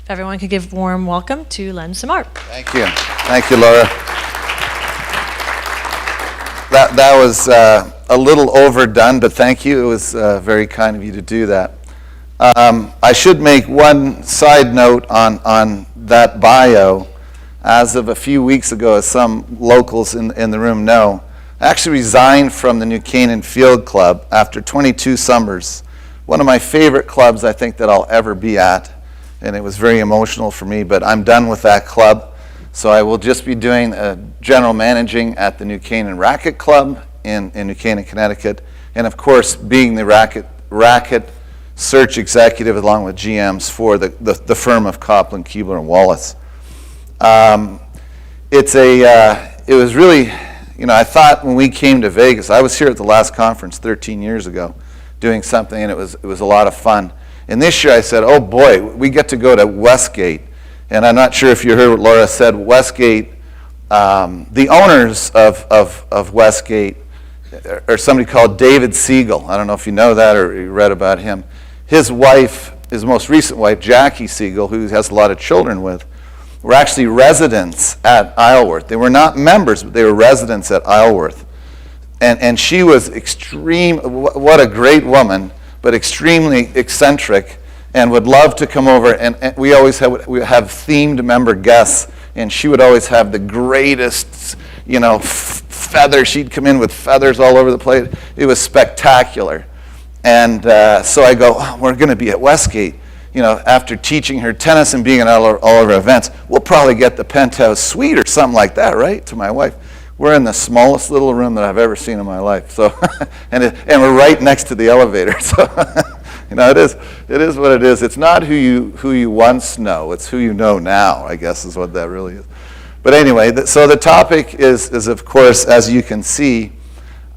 If everyone could give a warm welcome to Len Simard. Thank you. Thank you, Laura. That was a little overdone, but thank you. It was very kind of you to do that. I should make one side note on that bio. As of a few weeks ago, as some locals in the room know, I actually resigned from the New Canaan Field Club after 22 summers. One of my favorite clubs I think that I'll ever be at, and it was very emotional for me, but I'm done with that club. So I will just be doing general managing at the New Canaan Racket Club in New Canaan, Connecticut, and of course being the racket search executive along with GMs for the firm of Kopplin, Kuebler, and Wallace. It was really, I thought when we came to Vegas, I was here at the last conference 13 years ago doing something, and it was a lot of fun. And this year I said, oh boy, we get to go to Westgate. And I'm not sure if you heard what Laura said. Westgate, the owners of Westgate are somebody called David Siegel. I don't know if you know that or you read about him. His wife, his most recent wife, Jackie Siegel, who has a lot of children with, were actually residents at Isleworth. They were not members, but they were residents at Isleworth. And she was what a great woman, but extremely eccentric, and would love to come over, and we always have themed member guests, and she would always have the greatest, feather. She'd come in with feathers all over the place. It was spectacular. And so I go, oh, we're going to be at Westgate. After teaching her tennis and being at all of our events, we'll probably get the penthouse suite or something like that, right? To my wife. We're in the smallest little room that I've ever seen in my life. So, and we're right next to the elevator. So, it is what it is. It's not who you once know. It's who you know now, I guess, is what that really is. But anyway, so the topic is of course, as you can see,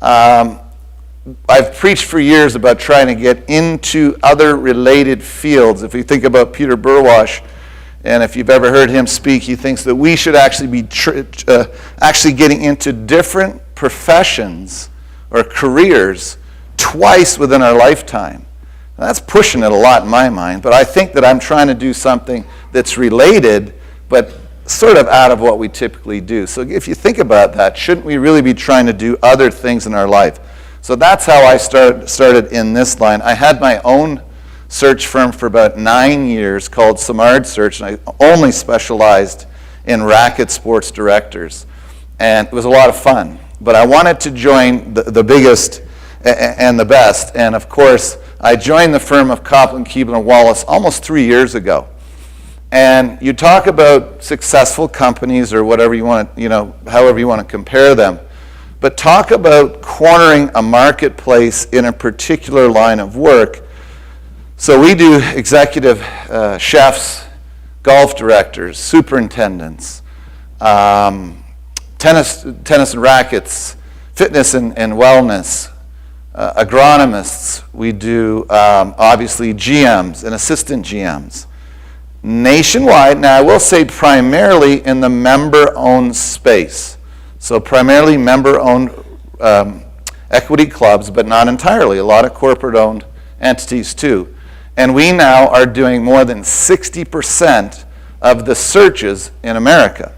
I've preached for years about trying to get into other related fields. If you think about Peter Burwash, and if you've ever heard him speak, he thinks that we should actually be actually getting into different professions or careers twice within our lifetime. Now, that's pushing it a lot in my mind, but I think that I'm trying to do something that's related, but sort of out of what we typically do. So if you think about that, shouldn't we really be trying to do other things in our life? So that's how I started in this line. I had my own search firm for about 9 years called Simard Search, and I only specialized in racket sports directors. And it was a lot of fun. But I wanted to join the biggest and the best. And of course, I joined the firm of Kopplin, Kuebler, and Wallace almost 3 years ago. And you talk about successful companies or whatever you want to, however you want to compare them. But talk about cornering a marketplace in a particular line of work. So we do executive chefs, golf directors, superintendents, tennis and rackets, fitness and wellness, agronomists. We do obviously GMs and assistant GMs. Nationwide, now I will say primarily in the member-owned space. So primarily member-owned equity clubs, but not entirely. A lot of corporate-owned entities too. And we now are doing more than 60% of the searches in America.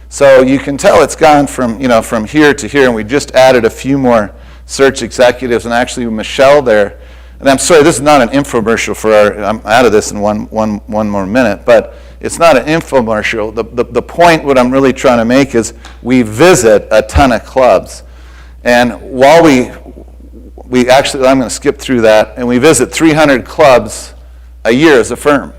So you can tell it's gone from here to here, and we just added a few more search executives, and actually Michelle there. And I'm sorry, this is not an infomercial for I'm out of this in one more minute, but it's not an infomercial. The point, what I'm really trying to make is we visit a ton of clubs. And while we actually, I'm going to skip through that, and we visit 300 clubs a year as a firm.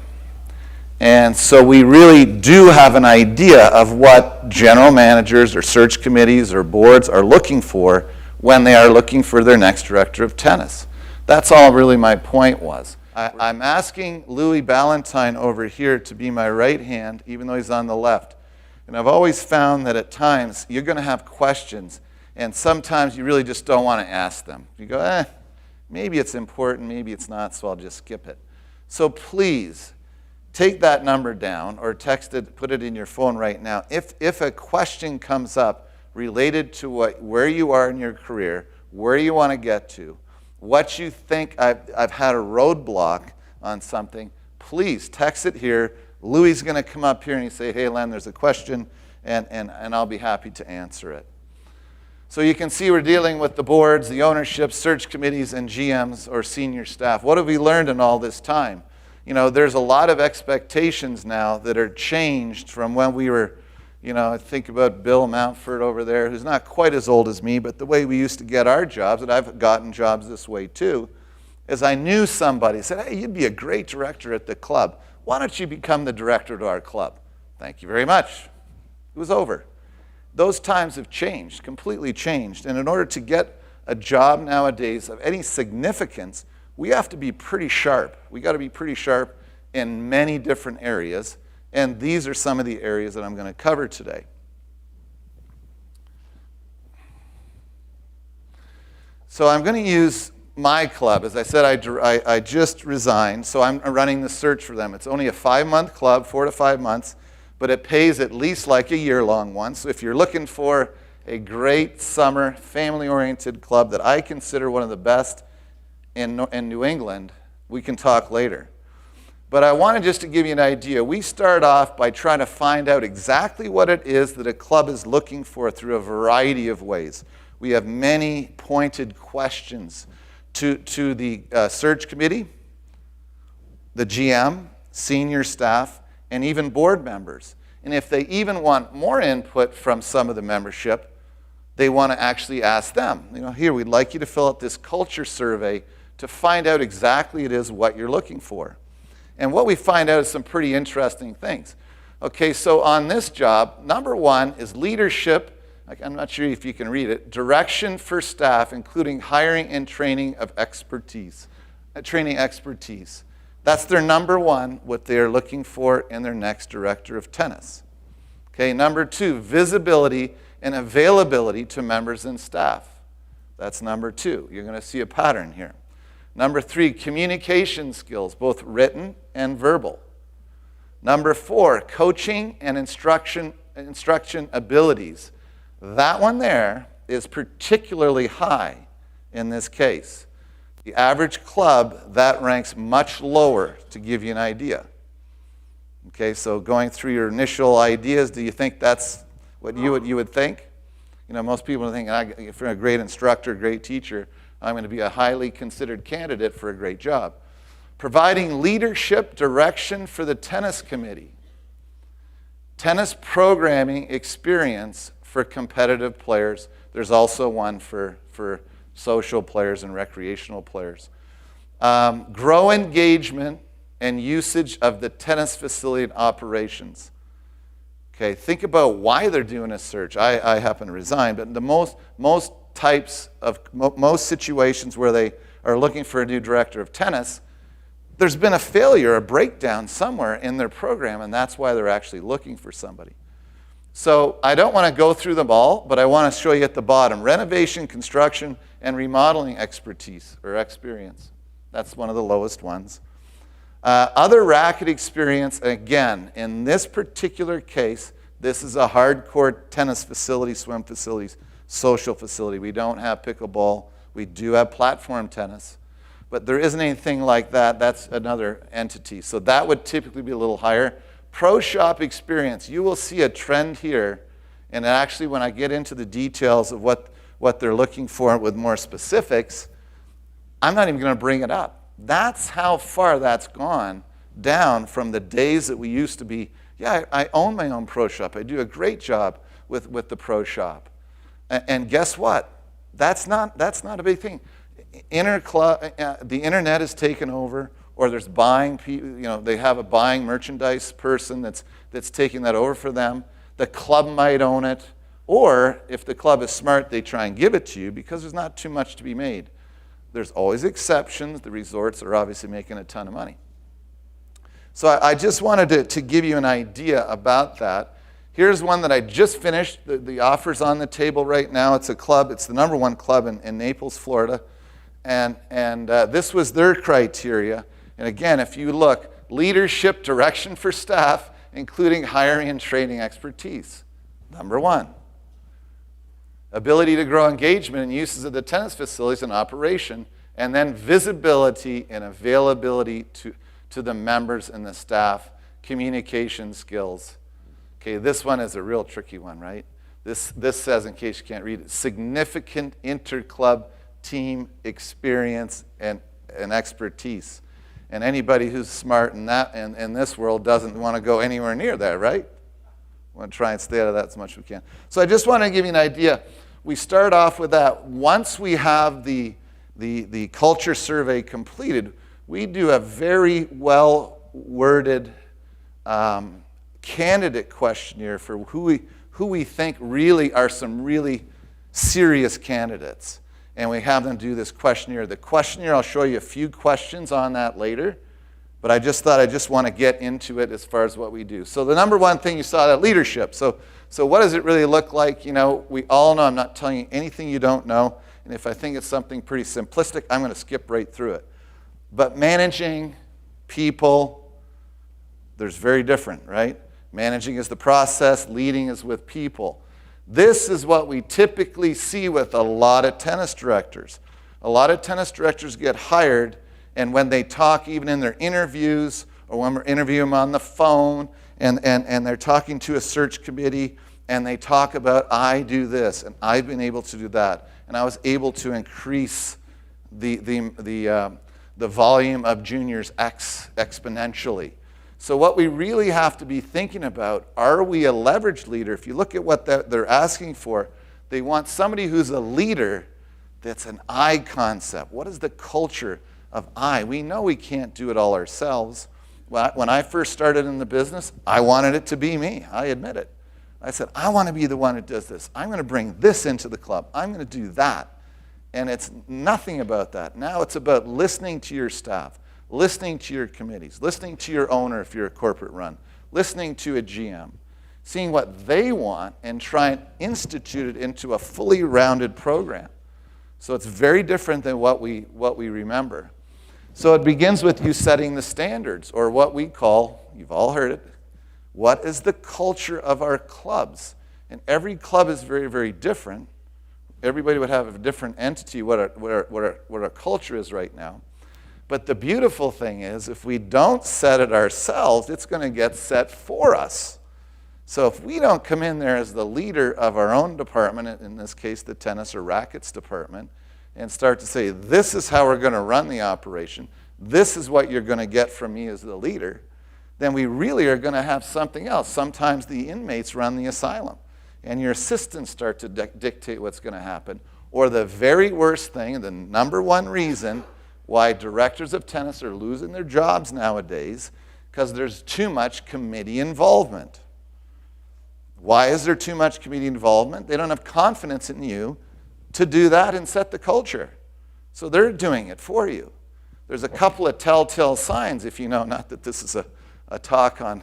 And so we really do have an idea of what general managers or search committees or boards are looking for when they are looking for their next director of tennis. That's all really my point was. I'm asking Louis Ballantyne over here to be my right hand, even though he's on the left. And I've always found that at times you're going to have questions, and sometimes you really just don't want to ask them. You go, maybe it's important, maybe it's not, so I'll just skip it. So please, take that number down or text it, put it in your phone right now. If a question comes up related to where you are in your career, where you want to get to, what you think I've had a roadblock on something, please text it here, Louis is going to come up here and he's say, hey, Len, there's a question, and I'll be happy to answer it. So you can see we're dealing with the boards, the ownership, search committees, and GMs or senior staff. What have we learned in all this time? You know, there's a lot of expectations now that are changed from when we were, you know, I think about Bill Mountford over there, who's not quite as old as me, but the way we used to get our jobs, and I've gotten jobs this way too, is I knew somebody, said, hey, you'd be a great director at the club. Why don't you become the director to our club? Thank you very much. It was over. Those times have changed, completely changed. And in order to get a job nowadays of any significance, we have to be pretty sharp. We got to be pretty sharp in many different areas. And these are some of the areas that I'm going to cover today. So I'm going to use my club. As I said, I just resigned, so I'm running the search for them. It's only a 5-month club, 4 to 5 months, but it pays at least like a year-long one. So if you're looking for a great summer, family-oriented club that I consider one of the best in New England, we can talk later. But I wanted just to give you an idea. We start off by trying to find out exactly what it is that a club is looking for through a variety of ways. We have many pointed questions to the search committee, the GM, senior staff, and even board members. And if they even want more input from some of the membership, they want to actually ask them. You know, here, we'd like you to fill out this culture survey to find out exactly it is what you're looking for. And what we find out is some pretty interesting things. Okay, so on this job, number 1 is leadership. I'm not sure if you can read it. Direction for staff, including hiring and training of expertise. Training expertise. That's their number 1, what they're looking for in their next director of tennis. Okay, number 2, visibility and availability to members and staff. That's number 2. You're going to see a pattern here. Number 3, communication skills, both written and verbal. Number 4, coaching and instruction abilities. That one there is particularly high in this case. The average club, that ranks much lower, to give you an idea. Okay, so going through your initial ideas, do you think that's what you would think? You know, most people think, if you're a great instructor, great teacher, I'm going to be a highly considered candidate for a great job. Providing leadership direction for the tennis committee. Tennis programming experience for competitive players. There's also one for social players and recreational players. Grow engagement and usage of the tennis facility and operations. Okay, think about why they're doing a search. I happen to resign, but the most situations where they are looking for a new director of tennis, there's been a failure, a breakdown somewhere in their program, and that's why they're actually looking for somebody. So I don't want to go through them all, but I want to show you at the bottom. Renovation, construction, and remodeling expertise or experience. That's one of the lowest ones. Other racket experience, again, in this particular case, this is a hardcore tennis facility, swim facilities, social facility. We don't have pickleball. We do have platform tennis. But there isn't anything like that. That's another entity. So that would typically be a little higher. Pro shop experience. You will see a trend here. And actually, when I get into the details of what they're looking for with more specifics, I'm not even going to bring it up. That's how far that's gone down from the days that we used to be, yeah, I own my own pro shop. I do a great job with the pro shop. And guess what? That's not a big thing. The internet is taken over, or there's buying, they have a buying merchandise person that's taking that over for them. The club might own it, or if the club is smart, they try and give it to you because there's not too much to be made. There's always exceptions. The resorts are obviously making a ton of money. So I just wanted to give you an idea about that. Here's one that I just finished. The offer's on the table right now. It's a club. It's the number 1 club in Naples, Florida. And this was their criteria. And again, if you look, leadership direction for staff, including hiring and training expertise. Number 1. Ability to grow engagement and uses of the tennis facilities and operation, and then visibility and availability to the members and the staff communication skills. Okay, this one is a real tricky one, right? This says, in case you can't read it, significant inter-club team experience and expertise. And anybody who's smart in this world doesn't want to go anywhere near that, right? We want to try and stay out of that as much as we can. So I just want to give you an idea. We start off with that. Once we have the culture survey completed, we do a very well-worded candidate questionnaire for who we think really are some really serious candidates. And we have them do this questionnaire. The questionnaire, I'll show you a few questions on that later, but I just thought I just want to get into it as far as what we do. So the number one thing you saw, that leadership. So what does it really look like? You know, we all know, I'm not telling you anything you don't know, and if I think it's something pretty simplistic, I'm going to skip right through it. But managing people, there's very different, right? Managing is the process, leading is with people. This is what we typically see with a lot of tennis directors. A lot of tennis directors get hired, and when they talk, even in their interviews, or when we're interviewing them on the phone, and they're talking to a search committee, and they talk about, I do this, and I've been able to do that, and I was able to increase the volume of juniors exponentially. So what we really have to be thinking about, are we a leverage leader? If you look at what they're asking for, they want somebody who's a leader that's an I concept. What is the culture of I? We know we can't do it all ourselves. When I first started in the business, I wanted it to be me. I admit it. I said, I want to be the one who does this. I'm going to bring this into the club. I'm going to do that. And it's nothing about that. Now it's about listening to your staff, listening to your committees, listening to your owner if you're a corporate run, listening to a GM, seeing what they want and try and institute it into a fully rounded program. So it's very different than what we remember. So it begins with you setting the standards, or what we call, you've all heard it, what is the culture of our clubs? And every club is very, very different. Everybody would have a different entity, what our culture is right now. But the beautiful thing is, if we don't set it ourselves, it's going to get set for us. So if we don't come in there as the leader of our own department, in this case the tennis or rackets department, and start to say, this is how we're going to run the operation, this is what you're going to get from me as the leader, then we really are going to have something else. Sometimes the inmates run the asylum, and your assistants start to dictate what's going to happen. Or the very worst thing, the number one reason why directors of tennis are losing their jobs nowadays, because there's too much committee involvement. Why is there too much committee involvement? They don't have confidence in you to do that and set the culture. So they're doing it for you. There's a couple of telltale signs, if you know, not that this is a talk on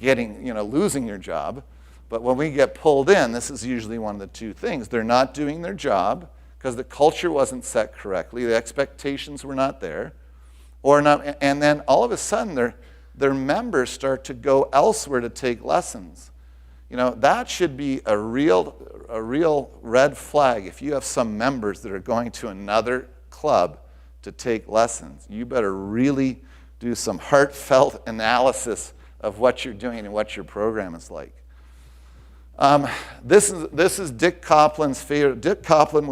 losing your job, but when we get pulled in, this is usually one of the two things. They're not doing their job because the culture wasn't set correctly, the expectations were not there, and then all of a sudden their members start to go elsewhere to take lessons. You know, that should be a real red flag. If you have some members that are going to another club to take lessons, you better really do some heartfelt analysis of what you're doing and what your program is like. This is Dick Kopplin's favorite. Dick Kopplin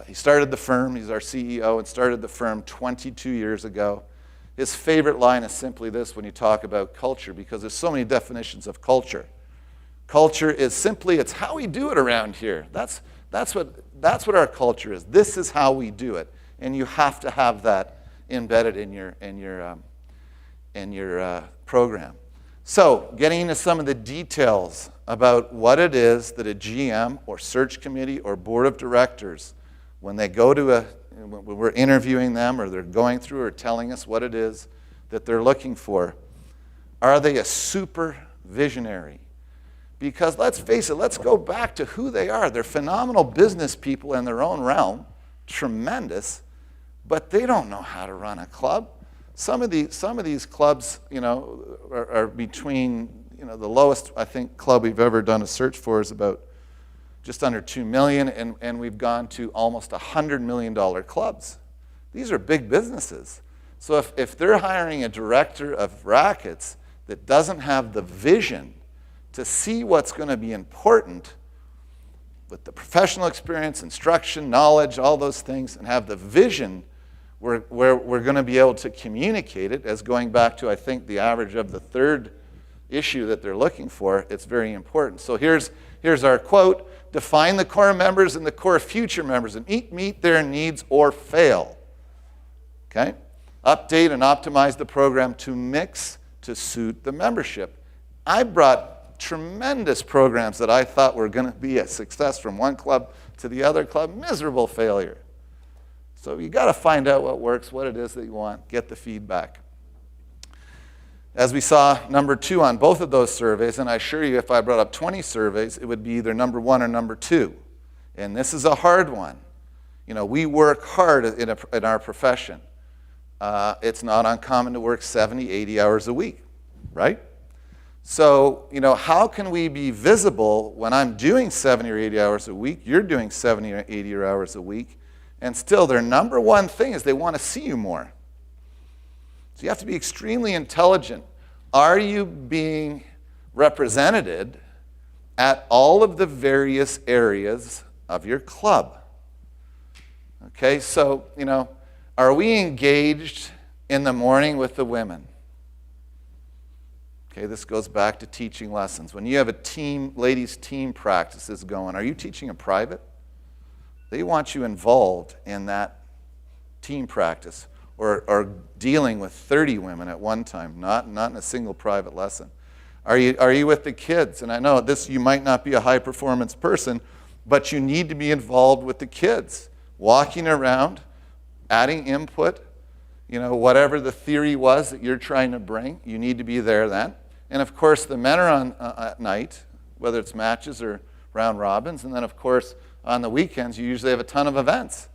he started the firm. He's our CEO and started the firm 22 years ago. His favorite line is simply this when you talk about culture, because there's so many definitions of culture. Culture is simply, it's how we do it around here. That's what our culture is. This is how we do it, and you have to have that embedded in your program. So, getting into some of the details about what it is that a GM or search committee or board of directors, when they go to when we're interviewing them or they're going through or telling us what it is that they're looking for, are they a super visionary? Because let's face it, let's go back to who they are. They're phenomenal business people in their own realm, tremendous, but they don't know how to run a club. Some of these clubs, are between, the lowest, I think, club we've ever done a search for is about just under $2 million, and we've gone to almost $100 million clubs. These are big businesses. So if they're hiring a director of rackets that doesn't have the vision to see what's going to be important with the professional experience, instruction, knowledge, all those things, and have the vision where we're going to be able to communicate it, as going back to, I think, the average of the third issue that they're looking for, it's very important. So here's our quote: define the core members and the core future members and meet their needs or fail. Okay? Update and optimize the program to mix to suit the membership. I brought tremendous programs that I thought were going to be a success from one club to the other club, miserable failure. So you got to find out what works, what it is that you want, get the feedback. As we saw, number 2 on both of those surveys, and I assure you if I brought up 20 surveys, it would be either number 1 or number 2. And this is a hard one. You know, we work hard in our profession. It's not uncommon to work 70, 80 hours a week, right? So, you know, how can we be visible when I'm doing 70 or 80 hours a week, you're doing 70 or 80 hours a week, and still their number one thing is they want to see you more. So you have to be extremely intelligent. Are you being represented at all of the various areas of your club? Okay, so, you know, are we engaged in the morning with the women? Okay, this goes back to teaching lessons. When you have a team, ladies' team practices going, are you teaching a private? They want you involved in that team practice, or dealing with 30 women at one time, not in a single private lesson. Are you with the kids? And I know you might not be a high-performance person, but you need to be involved with the kids, walking around, adding input, you know, whatever the theory was that you're trying to bring, you need to be there then. And of course, the men are on at night, whether it's matches or round robins, and then of course, on the weekends, you usually have a ton of events.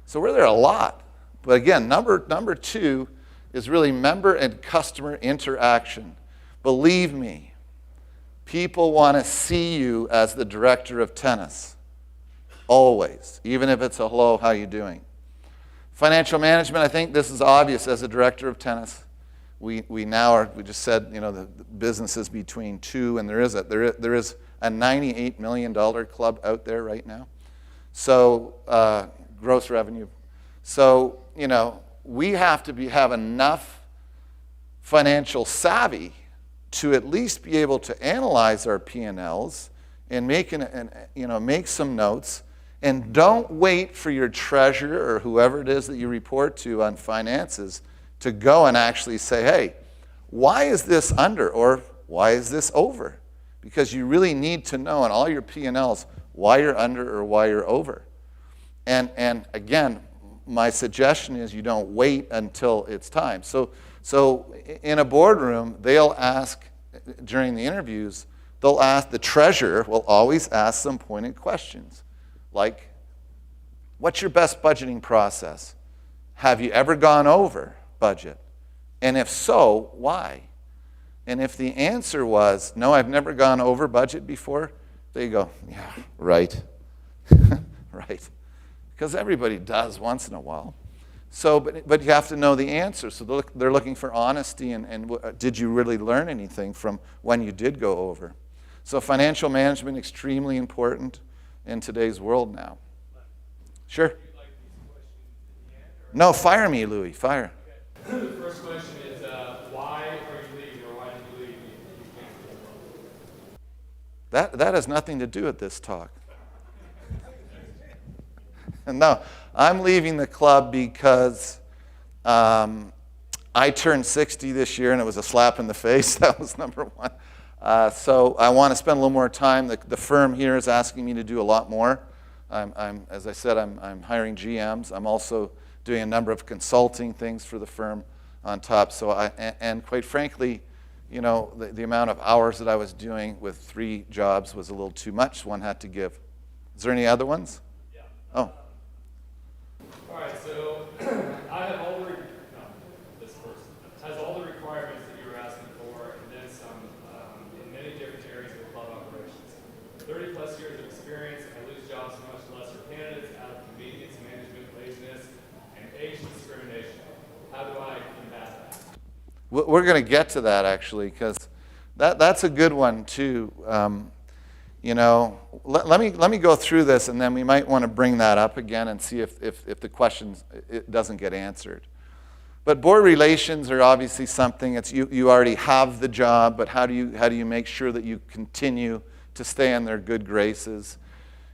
So we're there a lot. But again, number 2 is really member and customer interaction. Believe me, people want to see you as the director of tennis, always, even if it's a hello, how you doing? Financial management, I think this is obvious as a director of tennis. We just said, you know, the business is between 2, and there is a $98 million club out there right now. So gross revenue. So, you know, we have to have enough financial savvy to at least be able to analyze our P&Ls and make some notes. And don't wait for your treasurer or whoever it is that you report to on finances to go and actually say, hey, why is this under, or why is this over? Because you really need to know in all your P&Ls why you're under or why you're over. And again, my suggestion is you don't wait until it's time. So in a boardroom, they'll ask, during the interviews, the treasurer will always ask some pointed questions. Like, what's your best budgeting process? Have you ever gone over budget? And if so, why? And if the answer was, no, I've never gone over budget before, they go, yeah, right. Right. Because everybody does once in a while. So, but you have to know the answer. So they're looking for honesty and did you really learn anything from when you did go over? So financial management, extremely important in today's world now. Sure. Would you like these questions at the end, or? No, fire me, Louis, fire. Okay. The first question is, why are you leaving, or why did you leave? You can't. That has nothing to do with this talk. No, I'm leaving the club because I turned 60 this year, and it was a slap in the face. That was number 1. So I want to spend a little more time. The firm here is asking me to do a lot more. As I said, I'm hiring GMs. I'm also doing a number of consulting things for the firm on top. So and quite frankly, you know, the amount of hours that I was doing with 3 jobs was a little too much. One had to give. Is there any other ones? Yeah. Oh. All right, so I have all the, this person has all the requirements that you were asking for, and then some in many different areas of club operations. 30 plus years of experience, I lose jobs to much lesser candidates out of convenience, management, laziness, and age discrimination. How do I We're going to get to that, actually, because that's a good one, too. Let me go through this, and then we might want to bring that up again and see if the question it doesn't get answered. But board relations are obviously something. It's you already have the job, but how do you make sure that you continue to stay in their good graces?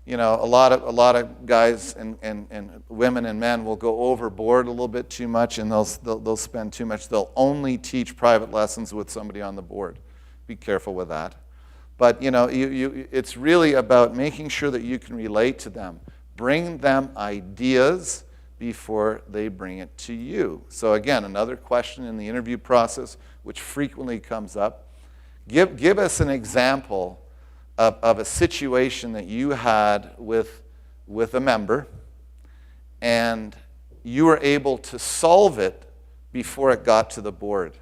A lot of guys and women and men will go overboard a little bit too much, and they'll spend too much. They'll only teach private lessons with somebody on the board. Be careful with that. But it's really about making sure that you can relate to them. Bring them ideas before they bring it to you. So again, another question in the interview process, which frequently comes up. Give us an example of a situation that you had with a member, and you were able to solve it before it got to the board.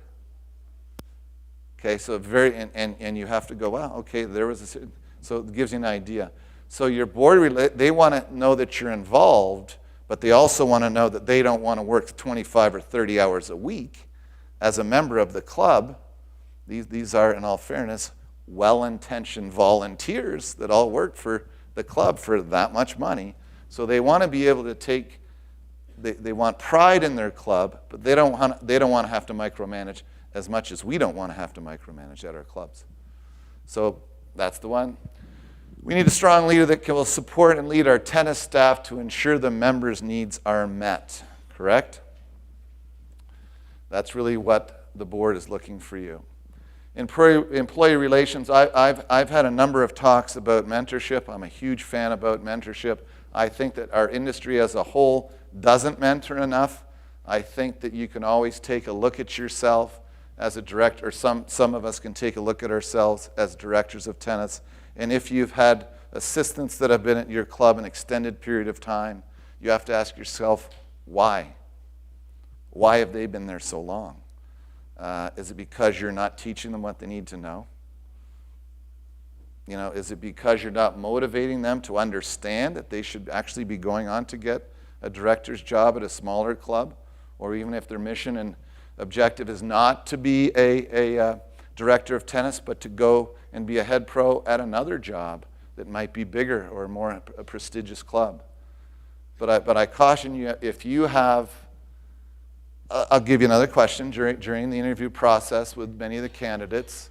Okay, so and you have to go, wow, okay, there was so it gives you an idea. So your board, they want to know that you're involved, but they also want to know that they don't want to work 25 or 30 hours a week as a member of the club. These are, in all fairness, well-intentioned volunteers that all work for the club for that much money. So they want to be able to they want pride in their club, but they don't want to have to micromanage as much as we don't want to have to micromanage at our clubs. So that's the one. We need a strong leader that will support and lead our tennis staff to ensure the members' needs are met. Correct? That's really what the board is looking for you. In employee relations, I've had a number of talks about mentorship. I'm a huge fan about mentorship. I think that our industry as a whole doesn't mentor enough. I think that you can always take a look at yourself as a director, or some of us can take a look at ourselves as directors of tennis. And if you've had assistants that have been at your club an extended period of time, you have to ask yourself, why? Why have they been there so long? Is it because you're not teaching them what they need to know? Is it because you're not motivating them to understand that they should actually be going on to get a director's job at a smaller club? Or even if their mission and objective is not to be a director of tennis, but to go and be a head pro at another job that might be bigger or more a prestigious club. But I caution you, if you have, I'll give you another question during the interview process with many of the candidates.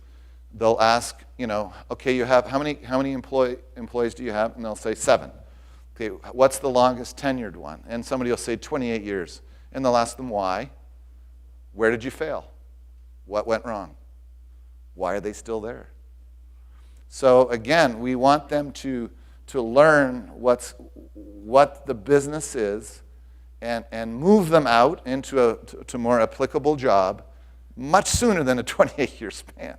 They'll ask, okay, you have how many employees do you have? And they'll say 7. Okay, what's the longest tenured one? And somebody will say 28 years. And they'll ask them why. Where did you fail? What went wrong? Why are they still there? So again, we want them to learn what the business is and move them out into a more applicable job much sooner than a 28-year span.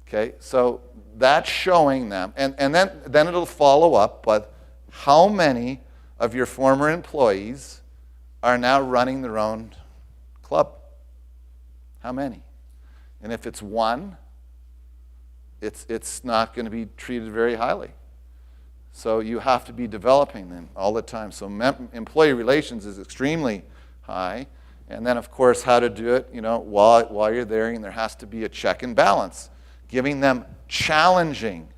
Okay, so that's showing them. And then it'll follow up with how many of your former employees are now running their own club? How many? And if it's 1, it's not going to be treated very highly. So you have to be developing them all the time. So employee relations is extremely high. And then, of course, how to do it, while you're there, and there has to be a check and balance. Giving them challenging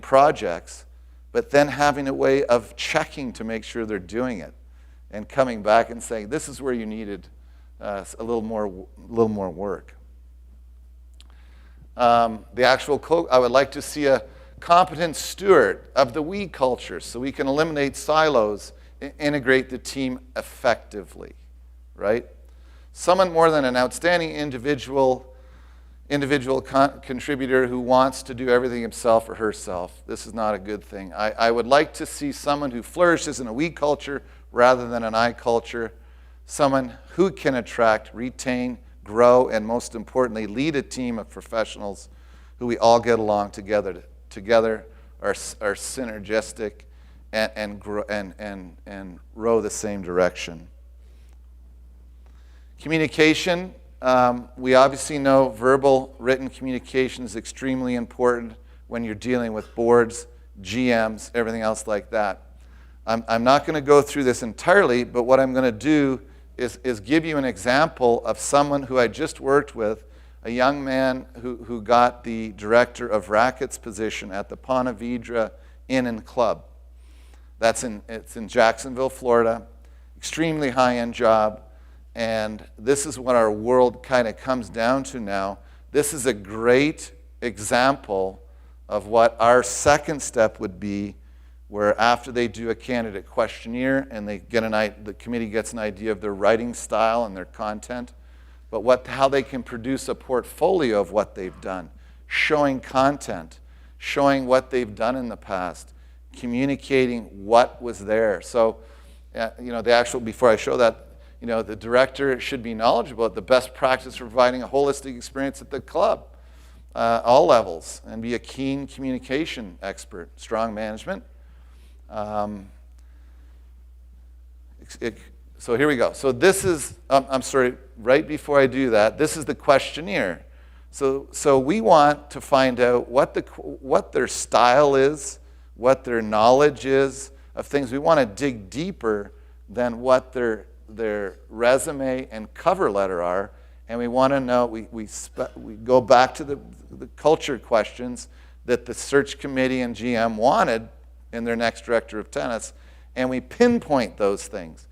projects, but then having a way of checking to make sure they're doing it and coming back and saying, this is where you needed a little more work. I would like to see a competent steward of the we culture so we can eliminate silos and integrate the team effectively, right? Someone more than an outstanding individual contributor who wants to do everything himself or herself. This is not a good thing. I would like to see someone who flourishes in a we culture rather than an I culture, someone who can attract, retain, grow, and most importantly, lead a team of professionals who we all get along together are synergistic and row the same direction. Communication. We obviously know verbal, written communication is extremely important when you're dealing with boards, GMs, everything else like that. I'm not going to go through this entirely, but what I'm going to do is give you an example of someone who I just worked with, a young man who got the director of rackets position at the Ponte Vedra Inn and Club. It's in Jacksonville, Florida. Extremely high-end job. And this is what our world kind of comes down to now. This is a great example of what our second step would be, where after they do a candidate questionnaire and they get the committee gets an idea of their writing style and their content, but how they can produce a portfolio of what they've done, showing content, showing what they've done in the past, communicating what was there. So, before I show that, the director should be knowledgeable of the best practice for providing a holistic experience at the club, all levels, and be a keen communication expert, strong management. So here we go. So this is, right before I do that, this is the questionnaire. So we want to find out what their style is, what their knowledge is of things. We want to dig deeper than what their resume and cover letter are, and we want to know, we go back to the culture questions that the search committee and GM wanted in their next director of tennis, and we pinpoint those things.